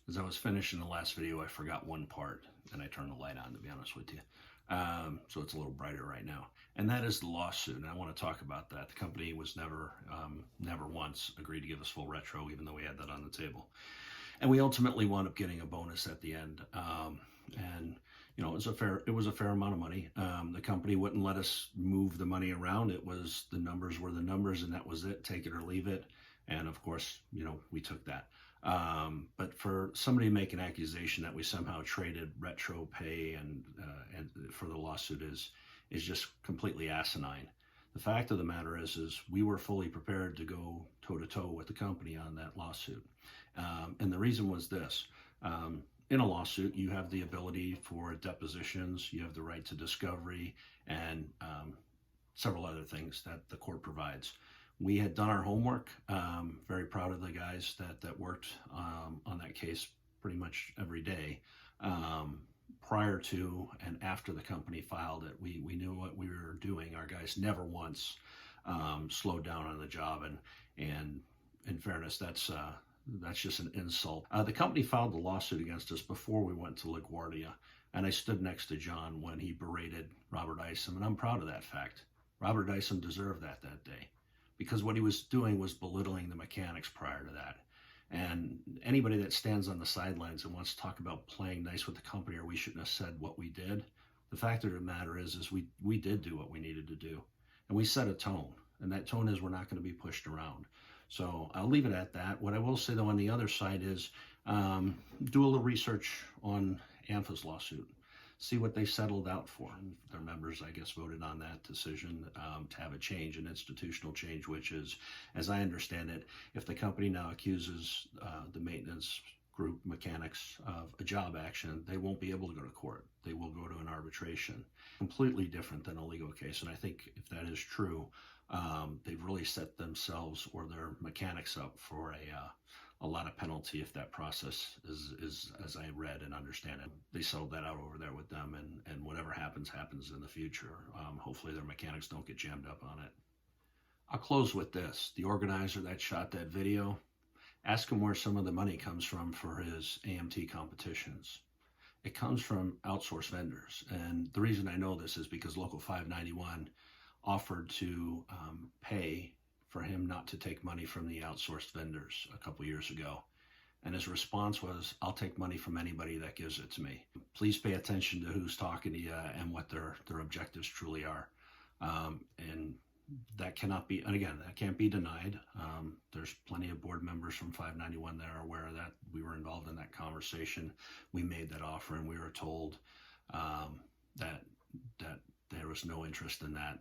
As I was finishing the last video, I forgot one part, and I turned the light on, to be honest with you. So it's a little brighter right now. And that is the lawsuit, and I want to talk about that. The company was never once agreed to give us full retro, even though we had that on the table. And we ultimately wound up getting a bonus at the end. And you know, it was a fair amount of money. The company wouldn't let us move the money around. It was, the numbers were the numbers, and that was it. Take it or leave it. And of course, you know, we took that. But for somebody to make an accusation that we somehow traded retro pay and for the lawsuit is just completely asinine. The fact of the matter is we were fully prepared to go toe to toe with the company on that lawsuit. And the reason was this. In a lawsuit, you have the ability for depositions, you have the right to discovery, and several other things that the court provides. We had done our homework. Very proud of the guys that worked on that case pretty much every day. Prior to and after the company filed it, we knew what we were doing. Our guys never once slowed down on the job, and in fairness, that's just an insult. The company filed the lawsuit against us before we went to LaGuardia, and I stood next to John when he berated Robert Isom, and I'm proud of that fact. Robert Isom deserved that day, because what he was doing was belittling the mechanics prior to that. And anybody that stands on the sidelines and wants to talk about playing nice with the company, or we shouldn't have said what we did, the fact of the matter is we did do what we needed to do, and we set a tone, and that tone is we're not going to be pushed around. So I'll leave it at that. What I will say, though, on the other side is do a little research on AMFA's lawsuit. See what they settled out for. Their members, I guess, voted on that decision to have a change, an institutional change, which is, as I understand it, if the company now accuses the maintenance group mechanics of a job action, they won't be able to go to court. They will go to an arbitration. Completely different than a legal case. And I think if that is true, they've really set themselves or their mechanics up for a lot of penalty if that process is as I read and understand it. They settled that out over there with them, and whatever happens in the future. Hopefully their mechanics don't get jammed up on it. I'll close with this. The organizer that shot that video, ask him where some of the money comes from for his AMT competitions. It comes from outsourced vendors. And the reason I know this is because Local 591 offered to pay for him not to take money from the outsourced vendors a couple years ago. And his response was, I'll take money from anybody that gives it to me. Please pay attention to who's talking to you and what their objectives truly are. And that cannot be, and again, that can't be denied. There's plenty of board members from 591 that are aware of that. We were involved in that conversation. We made that offer, and we were told that there was no interest in that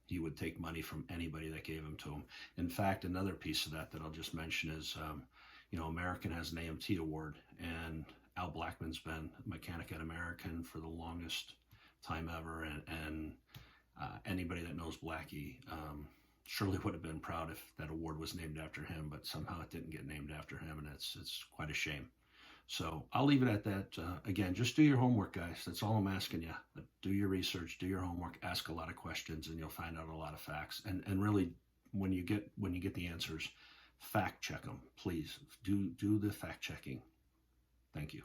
he would take money from anybody that gave him to him. In fact, another piece of that I'll just mention is, you know, American has an AMT award, and Al Blackman's been a mechanic at American for the longest time ever, and anybody that knows Blackie surely would have been proud if that award was named after him, but somehow it didn't get named after him, and it's quite a shame. So I'll leave it at that. Again, just do your homework, guys. That's all I'm asking you. Do your research, do your homework, ask a lot of questions, and you'll find out a lot of facts. And really, when you get the answers, fact check them, please. Do the fact checking. Thank you.